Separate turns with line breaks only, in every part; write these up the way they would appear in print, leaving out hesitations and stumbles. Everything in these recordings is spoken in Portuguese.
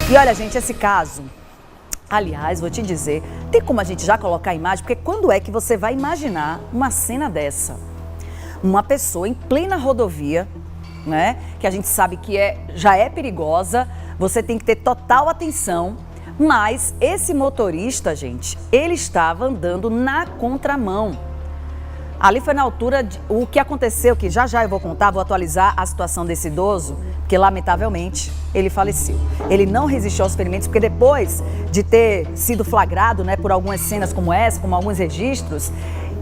E olha, gente, esse caso, aliás, vou te dizer, tem como a gente já colocar a imagem? Porque quando é que você vai imaginar uma cena dessa? Uma pessoa em plena rodovia, né? Que a gente sabe que já é perigosa, você tem que ter total atenção, mas esse motorista, gente, ele estava andando na contramão. Ali foi na altura, o que aconteceu, que já eu vou contar, vou atualizar a situação desse idoso, que lamentavelmente ele faleceu. Ele não resistiu aos ferimentos, porque depois de ter sido flagrado, né, por algumas cenas como essa, como alguns registros,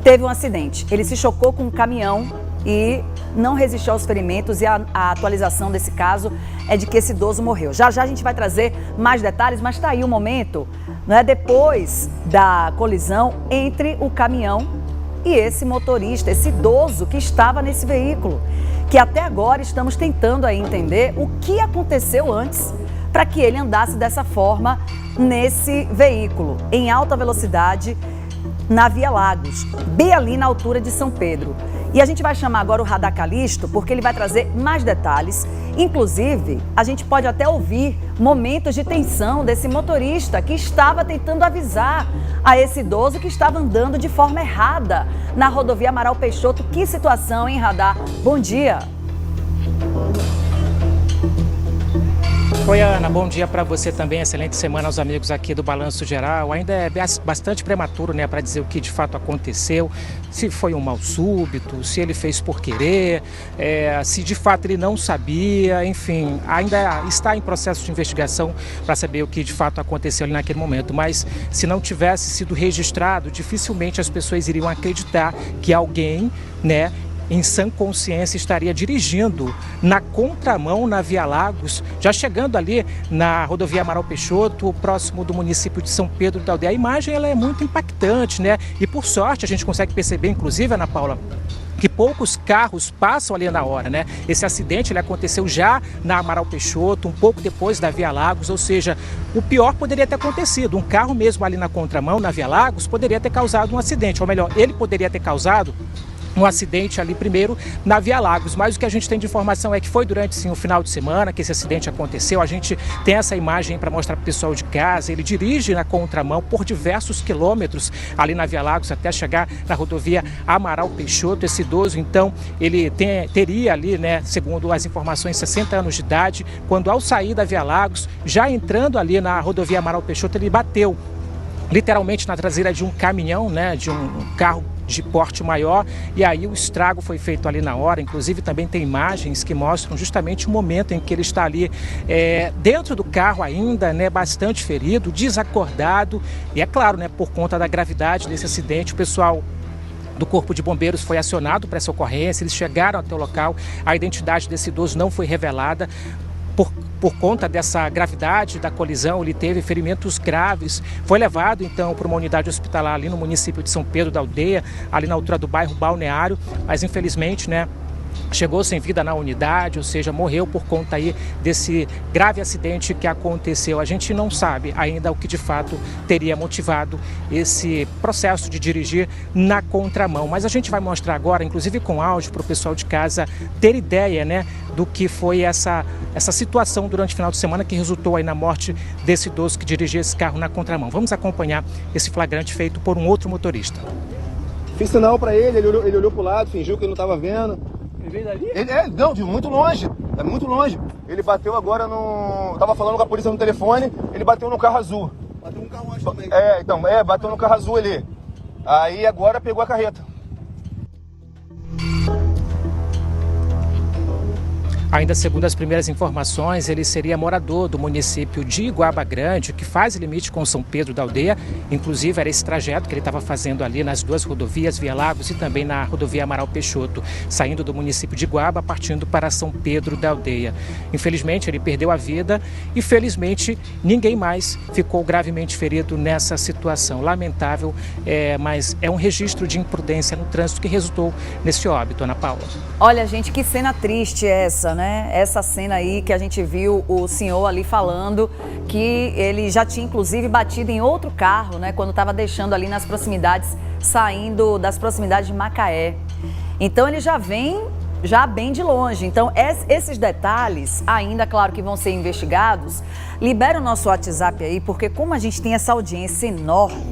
teve um acidente. Ele se chocou com um caminhão e não resistiu aos ferimentos, e a atualização desse caso é de que esse idoso morreu. Já a gente vai trazer mais detalhes, mas está aí o momento, né, depois da colisão entre o caminhão e esse motorista, esse idoso que estava nesse veículo, que até agora estamos tentando aí entender o que aconteceu antes para que ele andasse dessa forma nesse veículo, em alta velocidade, na Via Lagos, bem ali na altura de São Pedro. E a gente vai chamar agora o Radar Calixto, porque ele vai trazer mais detalhes. Inclusive, a gente pode até ouvir momentos de tensão desse motorista que estava tentando avisar a esse idoso que estava andando de forma errada na rodovia Amaral Peixoto. Que situação, hein, Radar? Bom dia.
Oi, Ana, bom dia para você também, excelente semana aos amigos aqui do Balanço Geral. Ainda é bastante prematuro, né, para dizer o que de fato aconteceu, se foi um mal súbito, se ele fez por querer, se de fato ele não sabia, enfim, ainda está em processo de investigação para saber o que de fato aconteceu ali naquele momento. Mas se não tivesse sido registrado, dificilmente as pessoas iriam acreditar que alguém, né, em sã consciência estaria dirigindo na contramão na Via Lagos, já chegando ali na rodovia Amaral Peixoto, próximo do município de São Pedro da Aldeia. A imagem ela é muito impactante, né? E por sorte a gente consegue perceber, inclusive, Ana Paula, que poucos carros passam ali na hora, né? Esse acidente ele aconteceu já na Amaral Peixoto, um pouco depois da Via Lagos, ou seja, o pior poderia ter acontecido. Um carro mesmo ali na contramão, na Via Lagos, poderia ter causado um acidente, ou melhor, ele poderia ter causado um acidente ali primeiro na Via Lagos, mas o que a gente tem de informação é que foi durante sim o final de semana que esse acidente aconteceu. A gente tem essa imagem para mostrar para o pessoal de casa. Ele dirige na contramão por diversos quilômetros ali na Via Lagos até chegar na rodovia Amaral Peixoto. Esse idoso, então, ele teria ali, né, segundo as informações, 60 anos de idade, quando ao sair da Via Lagos, já entrando ali na rodovia Amaral Peixoto, ele bateu literalmente na traseira de um caminhão, né, de um carro de porte maior, e aí o estrago foi feito ali na hora. Inclusive também tem imagens que mostram justamente o momento em que ele está ali dentro do carro ainda, né, bastante ferido, desacordado, e é claro, né, por conta da gravidade desse acidente, o pessoal do Corpo de Bombeiros foi acionado para essa ocorrência. Eles chegaram até o local, a identidade desse idoso não foi revelada. Por conta dessa gravidade da colisão, ele teve ferimentos graves, foi levado então para uma unidade hospitalar ali no município de São Pedro da Aldeia, ali na altura do bairro Balneário, mas infelizmente, né, chegou sem vida na unidade, ou seja, morreu por conta aí desse grave acidente que aconteceu. A gente não sabe ainda o que de fato teria motivado esse processo de dirigir na contramão, mas a gente vai mostrar agora, inclusive com áudio, para o pessoal de casa ter ideia, né, do que foi essa situação durante o final de semana que resultou aí na morte desse idoso que dirigia esse carro na contramão. Vamos acompanhar esse flagrante feito por um outro motorista.
Fiz sinal para ele olhou para o lado, fingiu que ele não estava vendo.
Ele veio dali?
Não, de muito longe, é muito longe. Ele bateu agora no... Tava falando com a polícia no telefone, ele bateu no carro azul.
Bateu um carro antes também.
Bateu no carro azul ali. Aí agora pegou a carreta.
Ainda segundo as primeiras informações, ele seria morador do município de Iguaba Grande, que faz limite com São Pedro da Aldeia. Inclusive, era esse trajeto que ele estava fazendo ali nas duas rodovias, Via Lagos e também na rodovia Amaral Peixoto, saindo do município de Iguaba, partindo para São Pedro da Aldeia. Infelizmente, ele perdeu a vida e, felizmente, ninguém mais ficou gravemente ferido nessa situação. Lamentável, mas é um registro de imprudência no trânsito que resultou nesse óbito, Ana Paula.
Olha, gente, que cena triste é essa, né? Essa cena aí que a gente viu o senhor ali falando que ele já tinha inclusive batido em outro carro, né? Quando estava deixando ali nas proximidades, saindo das proximidades de Macaé. Então ele já vem já bem de longe. Então, esses detalhes, ainda, claro que vão ser investigados, libera o nosso WhatsApp aí, porque como a gente tem essa audiência enorme,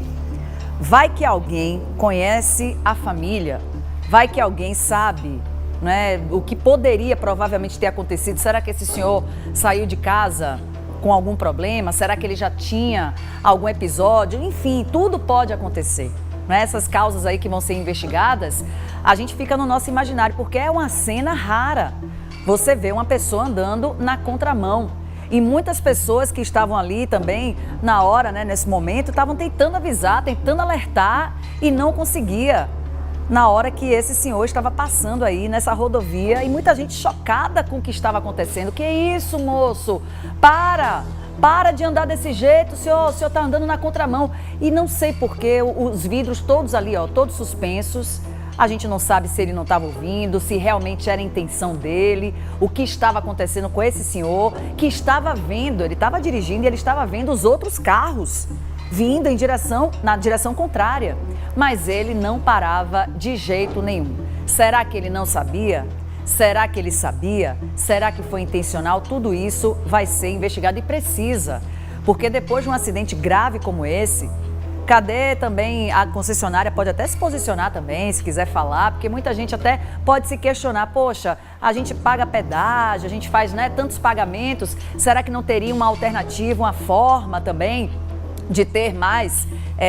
vai que alguém conhece a família, vai que alguém sabe, né, o que poderia provavelmente ter acontecido. Será que esse senhor saiu de casa com algum problema? Será que ele já tinha algum episódio? Enfim, tudo pode acontecer. Né? Essas causas aí que vão ser investigadas, a gente fica no nosso imaginário, porque é uma cena rara. Você vê uma pessoa andando na contramão. E muitas pessoas que estavam ali também, na hora, né, nesse momento, estavam tentando avisar, tentando alertar e não conseguia. Na hora que esse senhor estava passando aí nessa rodovia e muita gente chocada com o que estava acontecendo. Que isso, moço? Para de andar desse jeito, o senhor está andando na contramão. E não sei porquê, os vidros todos ali, ó, todos suspensos. A gente não sabe se ele não estava ouvindo, se realmente era a intenção dele, o que estava acontecendo com esse senhor, que estava vendo, ele estava dirigindo e ele estava vendo os outros carros vindo na direção contrária. Mas ele não parava de jeito nenhum. Será que ele não sabia? Será que ele sabia? Será que foi intencional? Tudo isso vai ser investigado e precisa. Porque depois de um acidente grave como esse, cadê também a concessionária? Pode até se posicionar também, se quiser falar, porque muita gente até pode se questionar, poxa, a gente paga pedágio, a gente faz, né, tantos pagamentos, será que não teria uma alternativa, uma forma também de ter mais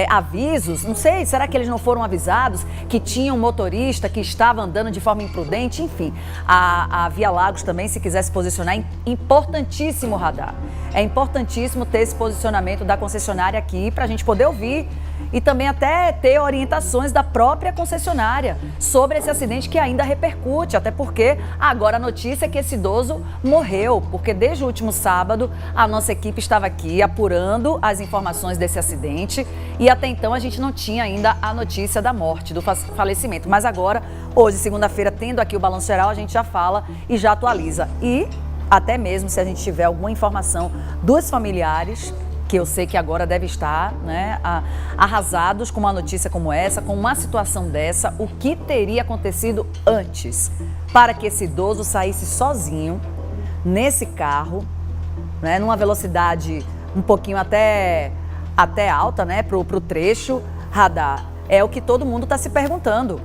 avisos? Não sei, será que eles não foram avisados que tinha um motorista que estava andando de forma imprudente? Enfim, a Via Lagos também, se quiser se posicionar, importantíssimo o radar. É importantíssimo ter esse posicionamento da concessionária aqui para a gente poder ouvir e também até ter orientações da própria concessionária sobre esse acidente que ainda repercute, até porque agora a notícia é que esse idoso morreu, porque desde o último sábado a nossa equipe estava aqui apurando as informações desse acidente e até então a gente não tinha ainda a notícia da morte, do falecimento. Mas agora, hoje, segunda-feira, tendo aqui o Balanço Geral, a gente já fala e já atualiza. E até mesmo se a gente tiver alguma informação dos familiares, que eu sei que agora deve estar, né, arrasados com uma notícia como essa, com uma situação dessa, o que teria acontecido antes para que esse idoso saísse sozinho nesse carro, né, numa velocidade um pouquinho até alta, né, pro trecho radar. É o que todo mundo está se perguntando.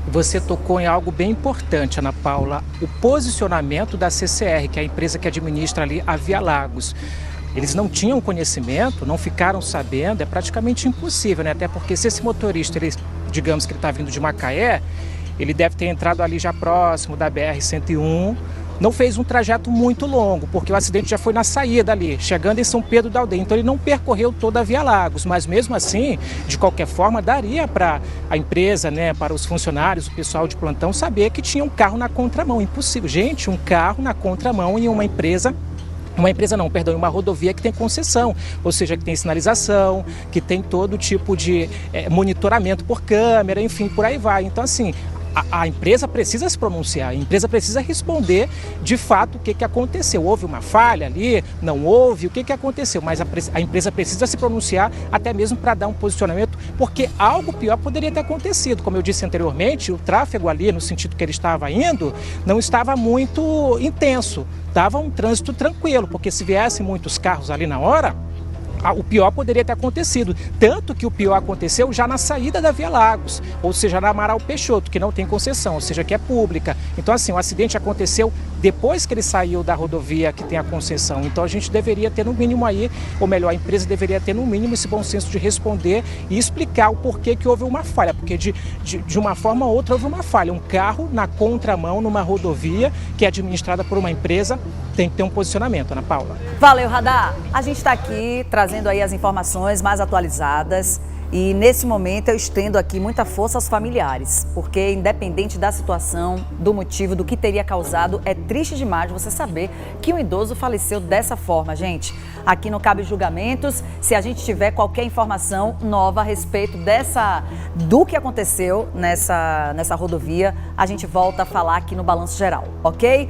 Você tocou em algo bem importante, Ana Paula, o posicionamento da CCR, que é a empresa que administra ali a Via Lagos. Eles não tinham conhecimento, não ficaram sabendo, é praticamente impossível, né? Até porque se esse motorista, digamos que ele está vindo de Macaé, ele deve ter entrado ali já próximo da BR-101, não fez um trajeto muito longo, porque o acidente já foi na saída ali, chegando em São Pedro da Aldeia. Então ele não percorreu toda a Via Lagos, mas mesmo assim, de qualquer forma, daria para a empresa, né, para os funcionários, o pessoal de plantão, saber que tinha um carro na contramão. Impossível. Gente, um carro na contramão em uma rodovia que tem concessão, ou seja, que tem sinalização, que tem todo tipo de monitoramento por câmera, enfim, por aí vai. Então, assim, a empresa precisa se pronunciar, a empresa precisa responder de fato o que aconteceu. Houve uma falha ali? Não houve? O que aconteceu? Mas a empresa precisa se pronunciar até mesmo para dar um posicionamento, porque algo pior poderia ter acontecido. Como eu disse anteriormente, o tráfego ali, no sentido que ele estava indo, não estava muito intenso. Estava um trânsito tranquilo, porque se viessem muitos carros ali na hora, o pior poderia ter acontecido, tanto que o pior aconteceu já na saída da Via Lagos, ou seja, na Amaral Peixoto, que não tem concessão, ou seja, que é pública. Então, assim, o acidente aconteceu depois que ele saiu da rodovia que tem a concessão. Então, a gente deveria ter no mínimo aí, ou melhor, a empresa deveria ter no mínimo esse bom senso de responder e explicar o porquê que houve uma falha, porque de uma forma ou outra houve uma falha. Um carro na contramão, numa rodovia que é administrada por uma empresa, tem que ter um posicionamento, Ana Paula.
Valeu, Radar. A gente está aqui trazendo aí as informações mais atualizadas e nesse momento eu estendo aqui muita força aos familiares, porque independente da situação, do motivo, do que teria causado, é triste demais você saber que um idoso faleceu dessa forma, gente. Aqui não cabe julgamentos. Se a gente tiver qualquer informação nova a respeito do que aconteceu nessa rodovia, a gente volta a falar aqui no Balanço Geral, ok?